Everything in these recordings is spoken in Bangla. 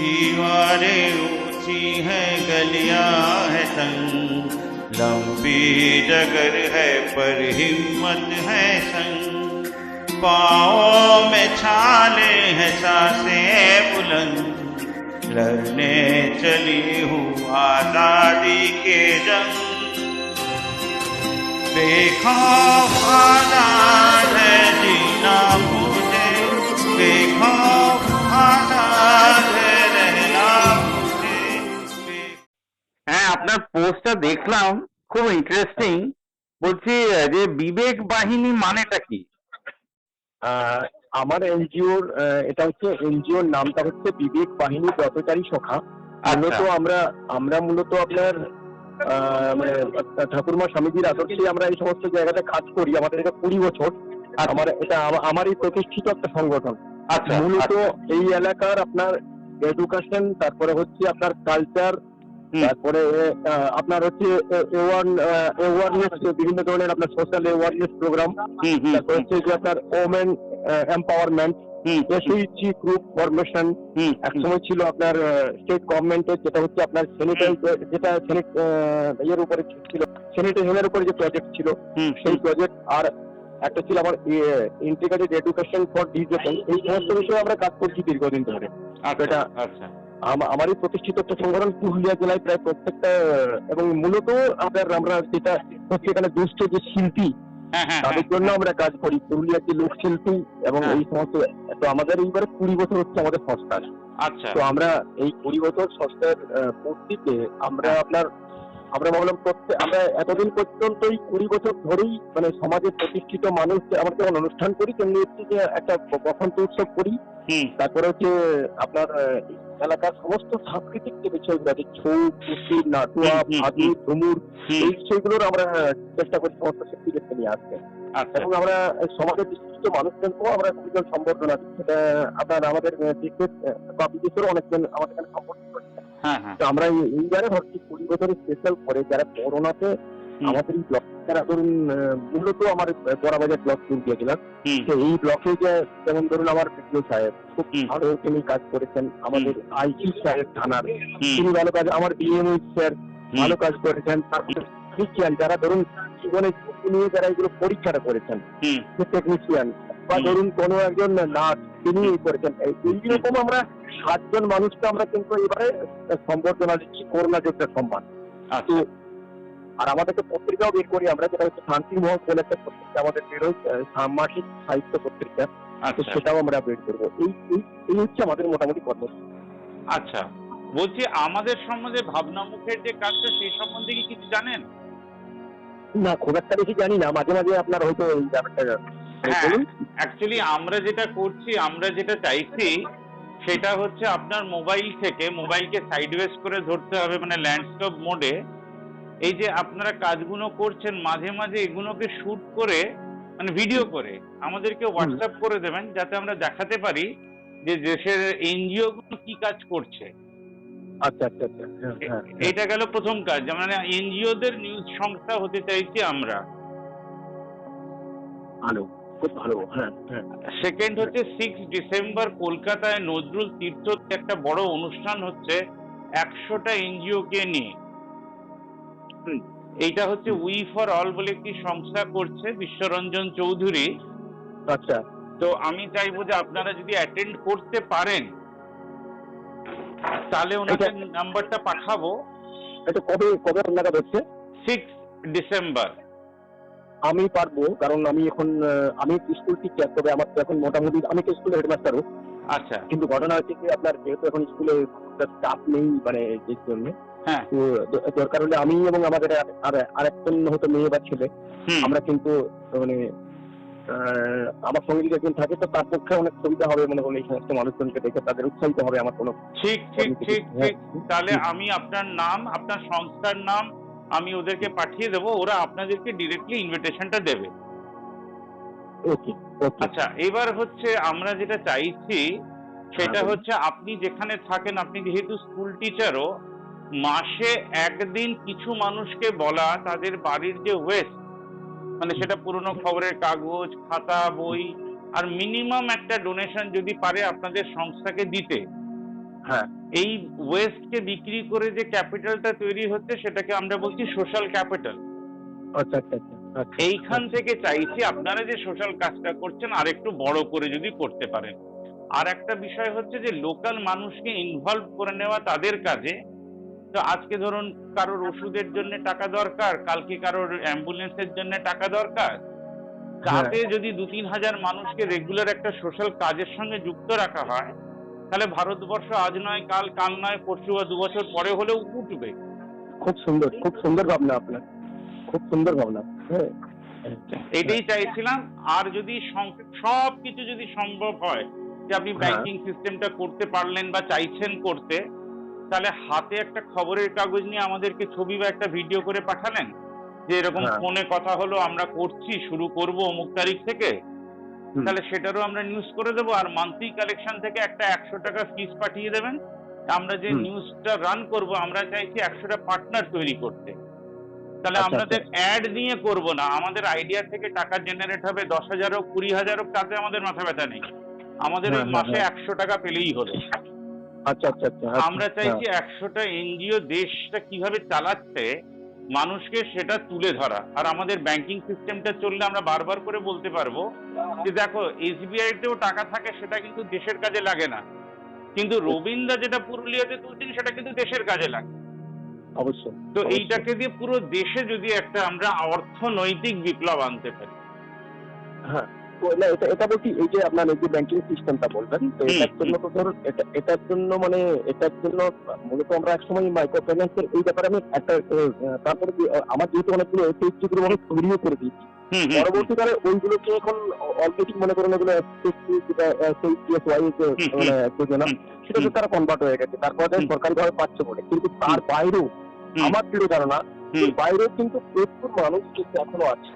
दीवारें ऊंची हैं, गलियां है तंग, लंबी डगर है पर हिम्मत है संग, पाँवों में छाले हैं, सांसें बुलंद, लड़ने चली हूँ आजादी के जंग। बेखौफ आजाद है जीना मुझे, बेखौफ आजाद है रहना मुझे। হ্যাঁ, আপনার পোস্টটা দেখলাম, খুব ইন্টারেস্টিং। বলছি যে বিবেক বাহিনী মানেটা কি? আমার এনজিওর এটা হচ্ছে এনজিওর নামটা হচ্ছে বিবেক বাহিনী ব্রতচারী সখা। মূলত আমরা মূলত আপনার মানে ঠাকুরমা স্বামীজির আদর্শে আমরা এই সমস্ত জায়গাতে কাজ করি। আমাদের এটা 20 বছর। এটা আমারই প্রতিষ্ঠিত একটা সংগঠন। মূলত এই এলাকার আপনার এডুকেশন, তারপরে হচ্ছে আপনার কালচার, তারপরে আপনার হচ্ছে অ্যাওয়ারনেস, বিভিন্ন ধরনের আপনার সোশ্যাল অ্যাওয়ারনেস প্রোগ্রাম, তারপরে হচ্ছে যে আপনার women empowerment, SEC group formation. একসময় ছিল আপনার স্টেট গভর্নমেন্টের, যেটা হচ্ছে আপনার যেটা এর উপরে ছিল, স্যানিটেশনের উপরে যে প্রজেক্ট ছিল সেই প্রজেক্ট। আর একটা ছিল আমার ইন্টিগ্রেটেড এডুকেশন ফর ডিজিটাল। এই সমস্ত বিষয়ে আমরা কাজ করছি দীর্ঘদিন ধরে। এটা আমারই প্রতিষ্ঠিত একটা সংগঠন, পুরুলিয়া জেলায় প্রায় প্রত্যেকটা। এবং মূলত আমরা যেটা হচ্ছে এখানে দুষ্ট যে শিল্পী, তাদের জন্য আমরা কাজ করি, পুরুলিয়ার যে লোকশিল্পী এবং এই সমস্ত। তো আমাদের এইবারে 20 বছর হচ্ছে আমাদের সংস্থার। তো আমরা এই 20 বছর সংস্থার পূর্তিতে আমরা ভাবলাম আমরা এতদিন পর্যন্ত এই 20 বছর ধরেই মানে সমাজের প্রতিষ্ঠিত মানুষ আমরা যখন অনুষ্ঠান করি, তেমনি হচ্ছে যে একটা বসন্ত উৎসব করি। তারপরে হচ্ছে আপনার এলাকার সমস্ত সাংস্কৃতিক যে বিষয়গুলো আছে, ছৌ, কুস্তি, নাটুয়া, ভাদু, ঝুমুর, এই বিষয়গুলোর আমরা চেষ্টা করি সমস্ত শিল্পীদেরকে নিয়ে আসতে। এবং আমরা সমাজের বিশিষ্ট মানুষদেরকেও আমরা অনেকজন সম্বর্ধনা দিই। সেটা আপনার আমাদের দেশের বা বিদেশেরও অনেকজন আমাদের এখানে সম্বর্ধনা করছে। তো আমরা এইবারে ভাবছি 20 বছরের স্পেশাল করে যারা করোনাতে আমাদের এই ব্লক, যারা ধরুন মূলত আমার বড়াবাজার ব্লক পুরুলিয়া জেলার, তো এই ব্লকে যে যেমন ধরুন আমার বিডিও সাহেব খুব ভালো তিনি কাজ করেছেন, আমাদের আইজি সাহেব থানার তিনি ভালো কাজ, আমার ডিএমও স্যার ভালো কাজ করেছেন। তারপরে টেকনিশিয়ান যারা ধরুন জীবনে ঝুঁকি নিয়ে যারা এগুলো পরীক্ষাটা করেছেন, টেকনিশিয়ান বা ধরুন কোনো একজন নার্স তিনি করেছেন। এইরকম আমরা 7 জন মানুষকে আমরা কিন্তু এবারে সম্বর্ধনা দিচ্ছি করোনা যোদ্ধার সম্মান। আর আমাদেরকে পত্রিকাও বের করি আমরা, যেটা হচ্ছে শান্তি মহল বলে একটা পত্রিকা আমাদের বেরোয়, সামাজিক সাহিত্য পত্রিকা, সেটাও আমরা বের করবো। এই হচ্ছে আমাদের মোটামুটি কর্মসূচি। আচ্ছা, বলছি আমাদের সম্বন্ধে ভাবনা মুখের যে কাজটা, সেই সম্বন্ধে কি কিছু জানেন? না, খুব একটা বেশি জানি না, মাঝে মাঝে আপনার হয়তো এই ব্যাপারটা। অ্যাকচুয়ালি আমরা যেটা করছি, আমরা যেটা চাইছি সেটা হচ্ছে আপনার মোবাইলকে সাইডওয়েজ করে ধরতে হবে, মানে ল্যান্ডস্কেপ মোডে। এই যে আপনারা কাজগুলো করছেন, মাঝে মাঝে এগুলোকে শুট করে মানে ভিডিও করে আমাদেরকে হোয়াটসঅ্যাপ করে দেবেন, যাতে আমরা দেখাতে পারি যে দেশের এনজিও গুলো কি কাজ করছে। আচ্ছা আচ্ছা আচ্ছা, এটা গেল প্রথম কাজ, মানে এনজিওদের নিউজ সংস্থা হতে চাইছি আমরা। ভালো, খুব ভালো। সেকেন্ড হচ্ছে 6 ডিসেম্বর কলকাতায় নজরুল তীর্থ একটা বড় অনুষ্ঠান হচ্ছে 100টা এনজিও কে নিয়ে। এইটা হচ্ছে উই ফর অল বলে একটি সংস্থা করছে, বিশ্বরঞ্জন চৌধুরী। আচ্ছা, তো আমি চাইবো যে আপনারা যদি অ্যাটেন্ড করতে পারেন তাহলে ওনাকে নাম্বারটা পাঠাবো। এটা কবে নাগাদ হচ্ছে? 6 ডিসেম্বর। আমি পারবো, কারণ আমি স্কুল টিচার, তবে আমার তো এখন মোটামুটি আমি তো স্কুলের হেডমাস্টারও। আচ্ছা, কিন্তু ঘটনা হচ্ছে যে আপনার যেহেতু এখন স্কুলে স্টাফ নেই, মানে এর জন্য দরকার হলে আমি এবং আমাদের আরেকজন হয়তো মেয়ে বা ছেলে, আমরা কিন্তু মানে আমার সঙ্গে যদি একজন থাকে তো তার পক্ষে অনেক সুবিধা হবে মনে হলো, এই সমস্ত মানুষজনকে দেখে তাদের উৎসাহিত হবে আমার কোনো। ঠিক। তাহলে আমি আপনার নাম, আপনার সংস্থার নাম আমি ওদেরকে পাঠিয়ে দেবো, ওরা আপনাদেরকে ডিরেক্টলি ইনভিটেশনটা দেবে। ওকে। আচ্ছা, এবার হচ্ছে আমরা যেটা চাইছি সেটা হচ্ছে আপনি যেখানে থাকেন, আপনি যেহেতু স্কুল টিচারও, মাসে একদিন কিছু মানুষকে বলা তাদের বাড়ির যে ওয়েস্ট, মানে সেটা পুরনো খবরের কাগজ, খাতা, বই, আর মিনিমাম একটা ডোনেশন যদি পারে আপনাদের সংস্থাকে দিতে, হ্যাঁ। এই ওয়েস্টকে বিক্রি করে যে ক্যাপিটালটা তৈরি হচ্ছে সেটাকে আমরা বলছি সোশ্যাল ক্যাপিটাল। আচ্ছা আচ্ছা আচ্ছা আচ্ছা। এইখান থেকে চাইছি আপনারা যে সোশ্যাল কাজটা করছেন আর একটু বড় করে যদি করতে পারেন। আর একটা বিষয় হচ্ছে যে লোকাল মানুষকে ইনভলভ করে নেওয়া তাদের কাজে। তো আজকে ধরুন কারোর ওষুধের জন্য টাকা দরকার, কালকে কারোর অ্যাম্বুলেন্সের জন্য টাকা দরকার। হ্যাঁ। তাতে যদি ২-৩ হাজার মানুষকে রেগুলার একটা সোশ্যাল কাজের সঙ্গে যুক্ত রাখা হয়, তাহলে ভারতবর্ষ আজ নয় কাল, কাল নয় পরশু বা ২ বছর পরে হলেও উঠবে। খুব সুন্দর ভাবনা আপনার, খুব সুন্দর ভাবনা। হ্যাঁ। এটাই চাইছিলাম। আর যদি সবকিছু যদি সম্ভব হয় যে আপনি হ্যাঁ। ব্যাংকিং সিস্টেমটা করতে পারলেন বা চাইছেন করতে, তাহলে হাতে একটা খবরের কাগজ নিয়ে আমাদেরকে ছবি বা একটা ভিডিও করে পাঠালেন যে এরকম হ্যাঁ। ফোনে কথা হলো, আমরা করছি, শুরু করব অমুক তারিখ থেকে। হুম। তাহলে সেটারও আমরা নিউজ করে দেবো। আর মান্থলি কালেকশন থেকে একটা ১০০ টাকা ফিস পাঠিয়ে দেবেন। আমরা যে হুম। নিউজটা রান করব আমরা চাইছি ১০০টা পার্টনার তৈরি করতে। তাহলে আচ্ছা আমাদের আচ্ছা। অ্যাড নিয়ে করব না, আমাদের আইডিয়া থেকে টাকা জেনারেট হবে ১০,০০০ হোক ২০,০০০ হোক, তাতে আমাদের মাথা ব্যথা নেই। আমাদের ওই হ্যাঁ হ্যাঁ মাসে হ্যাঁ। ১০০ টাকা পেলেই হলো। আচ্ছা আচ্ছা আচ্ছা আচ্ছা। আমরা হ্যাঁ। চাইছি ১০০টা এনজিও দেশটা কিভাবে চালাচ্ছে মানুষকে সেটা তুলে ধরা। আর আমাদের ব্যাংকিং সিস্টেমটা চললে আমরা বারবার করে বলতে পারবো যে দেখো এসবিআই তেও টাকা থাকে, সেটা কিন্তু দেশের কাজে লাগে না, কিন্তু রবীন্দ্র যেটা পুরুলিয়াতে তুলছেন সেটা কিন্তু দেশের কাজে লাগে। অবশ্যই। তো অবশ্যই। এইটাকে দিয়ে পুরো দেশে যদি একটা আমরা অর্থনৈতিক বিপ্লব আনতে পারি। হ্যাঁ। তো না, এটা বলছি, এই যে আপনার এই যে ব্যাংকিং সিস্টেমটা বলবেন, তো এটার জন্য তো ধরুন এটার জন্য মানে এটার জন্য মূলত আমরা একসময় মাইক্রো ফাইন্যান্সের এই ব্যাপারে আমি একটা তারপরে আমার যেহেতু অনেকগুলো এসএইচজি গুলো আমি তৈরিও করে দিয়েছি। পরবর্তীকালে ওইগুলোকে এখন অলরেডি মনে করেন ওগুলো মানে যোজনা, সেটাতে তারা কনভার্ট হয়ে গেছে, তারপরে সরকারি ভাবে পাচ্ছে বলে। কিন্তু তার বাইরেও আমার দৃঢ় ধারণা বাইরেও কিন্তু প্রচুর মানুষ কিন্তু এখনো আছে,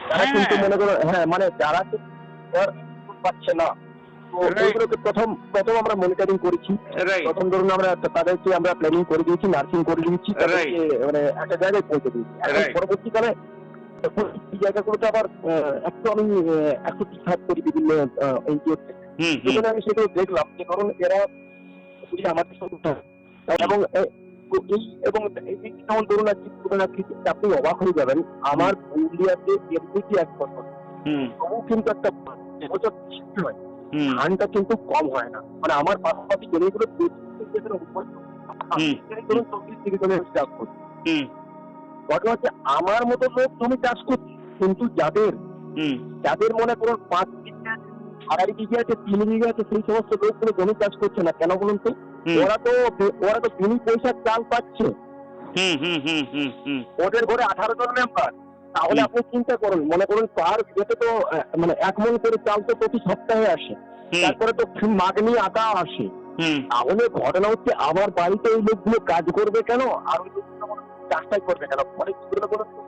তারা কিন্তু মনে করো হ্যাঁ মানে যারা পাচ্ছে না। তো ওইগুলোকে প্রথম আমরা মনিটরিং করেছি। প্রথম ধরুন আমরা তাদেরকে আমরা প্ল্যানিং করে দিয়েছি, নার্সিং করে দিয়েছি, তাদেরকে মানে একটা জায়গায় পৌঁছে দিয়েছি। এখন পরবর্তীকালে এই জায়গাগুলোতে আবার একটু আমি একটু ঠিকঠাক করি বিভিন্ন এনজিও থেকে। সেখানে আমি সেটা দেখলাম যে কারণ এরা যদি আমাদের সঙ্গে এবং এবং যেমন ধরুন আপনি অবাক হয়ে যাবেন, আমার পুরুলিয়াতে এমনিতে ১ বছর তবু কিন্তু একটা বছর বৃষ্টি হয়, ধানটা কিন্তু কম হয় না। মানে আমার পাশাপাশি জমিগুলো ২৫ চাষ করছে। ঘটনা হচ্ছে আমার মতো লোক জমি চাষ করছে, কিন্তু যাদের মনে করুন ৫ বিঘা, ২.৫ বিঘা আছে, ৩ বিঘা আছে, সেই সমস্ত লোকগুলো জমি চাষ করছে না। কেন বলুন তো? ওরা তো বিনি পয়সার চাল পাচ্ছে। ওদের ঘরে ১৮ জন মেম্বার। তাহলে আপনি চিন্তা করুন, মনে করুন পার বিঘাতে তো মানে ১ মণ করে চাল তো প্রতি সপ্তাহে আসে, তারপরে তো মাগনি আটা আসে। তাহলে ঘটনা হচ্ছে আমার বাড়িতে ওই লোকগুলো কাজ করবে কেন, আর ওই লোকগুলো চাষটাই করবে কেন? পরে কি করবে বলুন তো?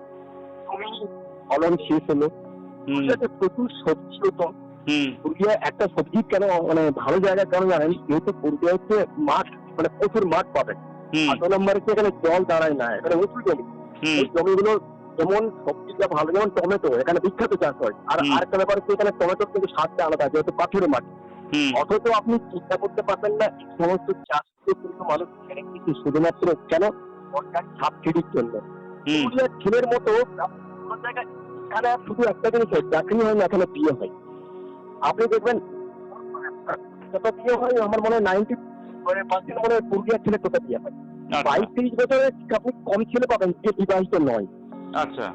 ফলন শেষ হলো, প্রচুর সবজি হতো। পুরুলিয়া একটা সবজি কেন মানে ভালো জায়গা কেন জানেন? যেহেতু পুরুলিয়া হচ্ছে মাঠ, মানে প্রচুর মাঠ পাবেন। ৮ নম্বরে এখানে জল দাঁড়ায় না, এখানে উঁচু জমি। এই জমিগুলো যেমন সবজিটা ভালো, যেমন টমেটো এখানে বিখ্যাত চাষ হয়। আর আরেকটা ব্যাপার হচ্ছে এখানে টমেটোর কিন্তু স্বাদটা আলাদা, যেহেতু পাথরের মাটি। অথচ আপনি চিন্তা করতে পারবেন না এই সমস্ত চাষগুলো কিন্তু মানুষ ছেড়ে দিচ্ছে শুধুমাত্র কেন? সরকার সাবসিডির জন্য। পুরুলিয়ার ছেলের মতো কোনো জায়গায় এখানে শুধু একটা জিনিস হয়, চাকরি হয় না, এখানে বিয়ে হয়। আপনি দেখবেন যত বিয়ে হয় আমার মনে হয় 90% মনে হয় পুরুলিয়ার ছেলে তত বিয়ে হয়। ২২-২৩ বছরের আপনি কম ছেলে পাবেন যে বিবাহিত নয়। আচ্ছা।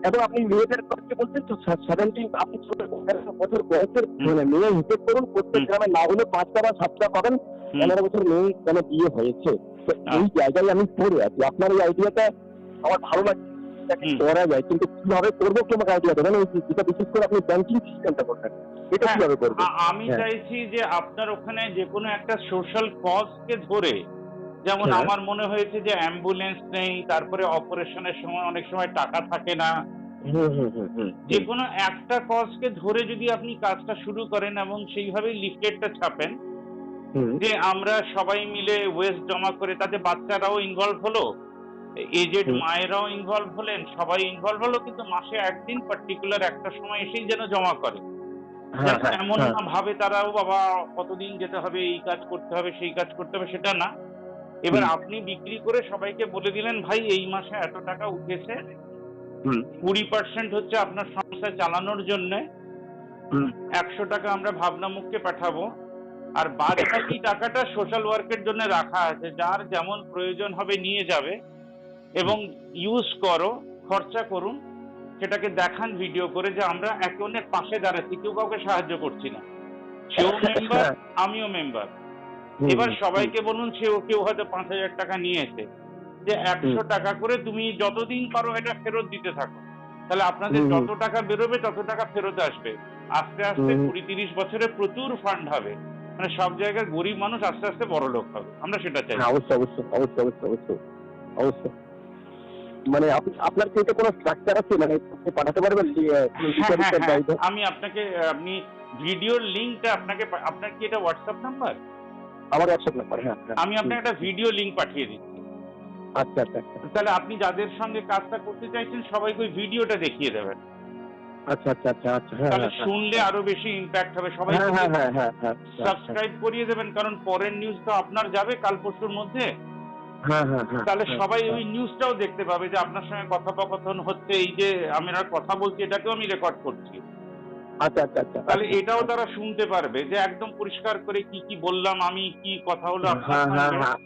এবং আপনি মেয়েদের কথা বলছেন তো 17 আপনি ১৫ বছর বয়সের মানে মেয়ে হিসেব করুন, প্রত্যেক গ্রামে না হলে ৫টা বা ৭টা পাবেন ১৫ বছর মেয়ে কেন বিয়ে হয়েছে। তো এই জায়গায় আমি পড়ে আছি। আপনার এই আইডিয়াটা আমার ভালো লাগছে, করা যায়, কিন্তু কিভাবে করবো কি আমাকে আইডিয়া দেবেন? যেটা বিশেষ করে আপনি ব্যাংকিং সিস্টেমটা করবেন, এটা কিভাবে করবো? আমি চাইছি যে আপনার ওখানে যে কোনো একটা সোশ্যাল কজকে ধরে, যেমন আমার মনে হয়েছে যে অ্যাম্বুলেন্স নেই, তারপরে অপারেশনের সময় অনেক সময় টাকা থাকে না। যে কোনো একটা কজকে ধরে যদি আপনি কাজটা শুরু করেন এবং সেইভাবেই লিফলেটটা ছাপেন যে আমরা সবাই মিলে ওয়েস্ট জমা করে, তাতে বাচ্চারাও ইনভলভ হলো, এজেড মায়েরাও ইনভলভ হলেন, সবাই ইনভলভ হলো, কিন্তু মাসে একদিন পার্টিকুলার একটা সময় এসেই যেন জমা করে। হ্যাঁ হ্যাঁ এমন হ্যাঁ না ভাবে তারাও বাবা কতদিন যেতে হবে, এই কাজ করতে হবে, সেই কাজ করতে হবে, সেটা না। এবার হুম, আপনি বিক্রি করে সবাইকে বলে দিলেন ভাই এই মাসে এত টাকা উঠেছে, হুম, 20% হচ্ছে আপনার সংসার চালানোর জন্য, হুম, 100 টাকা আমরা ভাবনা মুখকে পাঠাবো, আর বাদ বাকি টাকাটা সোশ্যাল ওয়ার্কের জন্য রাখা আছে, যার যেমন প্রয়োজন হবে নিয়ে যাবে এবং ইউজ করো, খরচা করুন, সেটাকে দেখান ভিডিও করে যে আমরা একে অন্যের পাশে দাঁড়াচ্ছি, কেউ কাউকে সাহায্য করছি না, সেও মেম্বার হ্যাঁ, আমিও মেম্বার। হুম, এবার হুম, সবাইকে বলুন, কেউ হয়তো 5,000 টাকা নিয়েছে, যে 100 টাকা করে তুমি যতদিন পারো এটা ফেরত দিতে থাকো, তাহলে আপনাদের হুম, যত টাকা বেরোবে তত টাকা ফেরত আসবে। আস্তে আস্তে হুম, 20-30 বছরে প্রচুর ফান্ড হবে, মানে সব জায়গায় গরিব মানুষ আস্তে আস্তে বড় লোক হবে, আমরা সেটা চাই। হ্যাঁ, অবশ্যই অবশ্যই অবশ্যই অবশ্যই অবশ্যই অবশ্যই। মানে আপনার কি এটা কোনো স্ট্রাকচার আছে, মানে আপনি পাঠাতে পারবেন হ্যাঁ হ্যাঁ হ্যাঁ, আমি আপনাকে আপনি ভিডিওর লিঙ্কটা আপনার কি এটা হোয়াটসঅ্যাপ নাম্বার? আমার হোয়াটসঅ্যাপ নাম্বার, হ্যাঁ হ্যাঁ। আমি আপনাকে একটা ভিডিও লিঙ্ক পাঠিয়ে দিচ্ছি, আচ্ছা আচ্ছা আচ্ছা তাহলে আপনি যাদের সঙ্গে কাজটা করতে চাইছেন সবাইকে ওই ভিডিওটা দেখিয়ে দেবেন, আচ্ছা আচ্ছা আচ্ছা আচ্ছা, হ্যাঁ তাহলে হ্যাঁ শুনলে আরো বেশি ইম্প্যাক্ট হবে। সবাই হ্যাঁ হ্যাঁ হ্যাঁ হ্যাঁ হ্যাঁ সাবস্ক্রাইব করিয়ে দেবেন, কারণ পরের নিউজ তো আপনার যাবে কাল পরশুর মধ্যে, হ্যাঁ হ্যাঁ হ্যাঁ, তাহলে হ্যাঁ, সবাই হ্যাঁ। ওই নিউজটাও দেখতে পাবে যে আপনার সঙ্গে কথোপকথন হচ্ছে, এই যে আমরা কথা বলছি এটাকেও আমি রেকর্ড করছি, আচ্ছা আচ্ছা আচ্ছা, তাহলে এটাও তারা শুনতে পারবে যে একদম পরিষ্কার করে কি কি বললাম আমি, কি কথা হলো আপনার হ্যাঁ হ্যাঁ সঙ্গে। হ্যাঁ,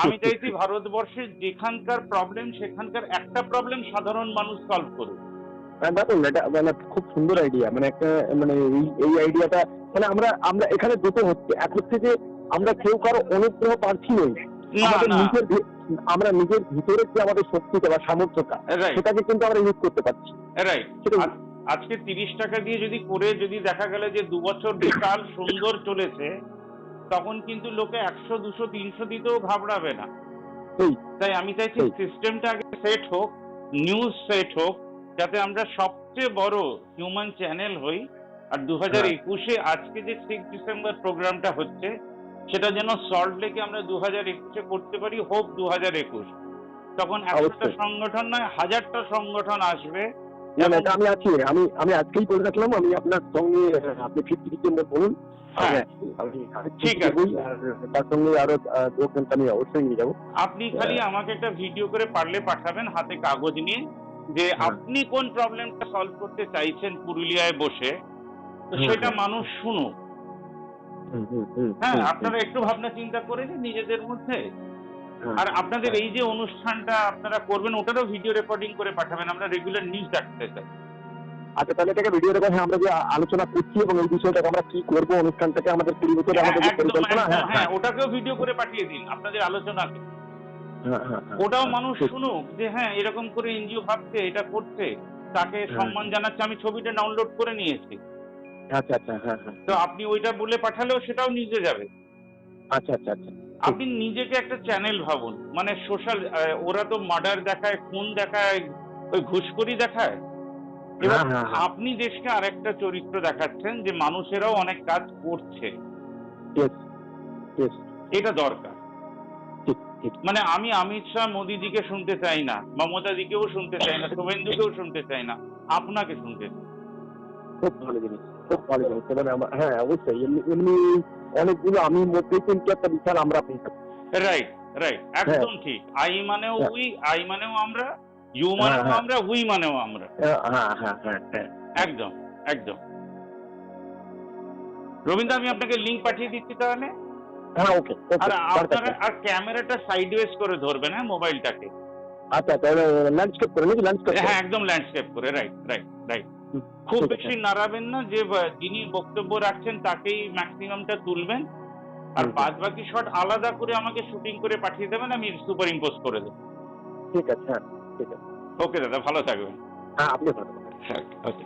আমি চাইছি ভারতবর্ষের যেখানকার প্রবলেম সেখানকার একটা প্রবলেম সাধারণ মানুষ সলভ করুক। দেখুন এটা মানে খুব সুন্দর আইডিয়া, মানে একটা মানে এই আইডিয়াটা, মানে আমরা আমরা এখানে দুটো হচ্ছে, এক হচ্ছে যে আমরা কেউ কারো অনুগ্রহ প্রার্থী নই, না আমাদের না, আমরা নিজের ভিতরে যে আমাদের শক্তিটা বা সামর্থ্যটা রাইট সেটাকে কিন্তু আমরা ইউজ করতে পারছি। রাইট। সেটা আজকে 30 টাকা দিয়ে যদি করে যদি দেখা গেল যে 2 বছর কাল সুন্দর চলেছে, তখন কিন্তু লোকে 100, 200, 300 দিতেও ঘাবড়াবে না। সেই তাই আমি চাইছি সেই। সিস্টেমটা আগে সেট হোক, নিউজ সেট হোক, যাতে আমরা সবচেয়ে বড় হিউম্যান চ্যানেল হই। আর 2021-এ আজকে যে 6 ডিসেম্বর প্রোগ্রামটা হচ্ছে সেটা যেন সল্ট লেকে আমরা 2021-এ করতে পারি, হোপ 2021। তখন 100টা অবশ্যই। সংগঠন নয়, 1000টা সংগঠন আসবে। না না, এবং এটা আমি আছি, আমি আজকেই বলে রাখলাম, আমি আপনার সঙ্গে আপনি 50 ডিসেম্বর বলুন, হ্যাঁ, আমি ঠিক আছে। আর তার সঙ্গে আরো 2 ঘন্টা আমি অবশ্যই নিয়ে যাবো। আপনি খালি আমাকে একটা ভিডিও করে পারলে পাঠাবেন হাতে কাগজ নিয়ে, যে হ্যাঁ। আপনি কোন প্রবলেমটা সলভ করতে চাইছেন পুরুলিয়ায় বসে, তো হ্যাঁ, সেটা হ্যাঁ। মানুষ শুনুক। হ্যাঁ, আপনারা একটু ভাবনা চিন্তা করে নিন নিজেদের মধ্যে। আর আপনাদের এই যে অনুষ্ঠানটা আপনারা করবেন ওটারও ভিডিও রেকর্ডিং করে পাঠাবেন, আমরা রেগুলার নিউজ দেখতে চাই। আচ্ছা, তাহলে এটাকে ভিডিও রেকর্ড, হ্যাঁ, আমরা যে আলোচনা করছি এবং এই বিষয়টাকে আমরা কি করবো অনুষ্ঠানটাকে আমাদের 20 বছরে আমাদের যে একদম পরিকল্পনা, একদম, হ্যাঁ হ্যাঁ, ওটাকেও ভিডিও করে পাঠিয়ে দিন আপনাদের আলোচনাকে, হ্যাঁ হ্যাঁ, ওটাও মানুষ ঠিক। শুনুক যে হ্যাঁ এরকম করে এনজিও ভাবছে, এটা করছে, তাকে সম্মান জানাচ্ছে। আমি ছবিটা ডাউনলোড করে নিয়েছি, আচ্ছা আচ্ছা, হ্যাঁ হ্যাঁ, তো আপনি ওইটা বলে পাঠালেও সেটাও নিউজে যাবে। আচ্ছা আচ্ছা আচ্ছা, আপনি নিজেকে একটা চ্যানেল ভাবুন, মানে সোশ্যাল, ওরা তো মার্ডার দেখায়, খুন দেখায়, ওই ঘুষখোরি দেখায়, এবার হ্যাঁ, হ্যাঁ, হ্যাঁ। আপনি দেশকে আরেকটা চরিত্র দেখাচ্ছেন যে মানুষেরাও অনেক কাজ করছে, Yes, yes, এটা দরকার। ঠিক ঠিক। মানে আমি অমিত শাহ মোদিজিকে শুনতে চাই না, মমতাদিকেও শুনতে চাই না, শুভেন্দুকেও শুনতে চাই না, আপনাকে শুনতে চাই। খুব ভালো জিনিস, খুব ভালো জিনিস। মানে হ্যাঁ অবশ্যই, এমনি এমনি অনেকগুলো আমি মধ্যেই কিন্তু একটা বিশাল আমরা পেয়েছি। রাইট রাইট, একদম ঠিক। আই মানেও হ্যাঁ। উই, আই মানেও আমরা, ইউ মানেও হ্যাঁ। আমরা, উই মানেও আমরা। হ্যাঁ হ্যাঁ হ্যাঁ হ্যাঁ হ্যাঁ, একদম একদম। রবীন্দ্র, আমি আপনাকে লিংক পাঠিয়ে দিচ্ছি তাহলে। হ্যাঁ, ওকে আর ওকে, আপনারা আর ক্যামেরাটা সাইডওয়েজ করে ধরবেন, হ্যাঁ, মোবাইলটাকে। আচ্ছা, তাহলে ল্যান্ডস্কেপ করে নাকি, ল্যান্ডস্কেপ? হ্যাঁ, একদম ল্যান্ডস্কেপ করে, রাইট রাইট রাইট। খুব বেশি নাড়াবেন না, যে যিনি বক্তব্য রাখছেন তাকেই ম্যাক্সিমামটা তুলবেন, আর বাদ বাকি শট আলাদা করে আমাকে শুটিং করে পাঠিয়ে দেবেন, আমি সুপার ইম্পোজ করে দেবো। ঠিক আছে, হ্যাঁ ঠিক আছে। ওকে দাদা, ভালো থাকবেন। হ্যাঁ, আপনি ভালো। হ্যাঁ, ওকে।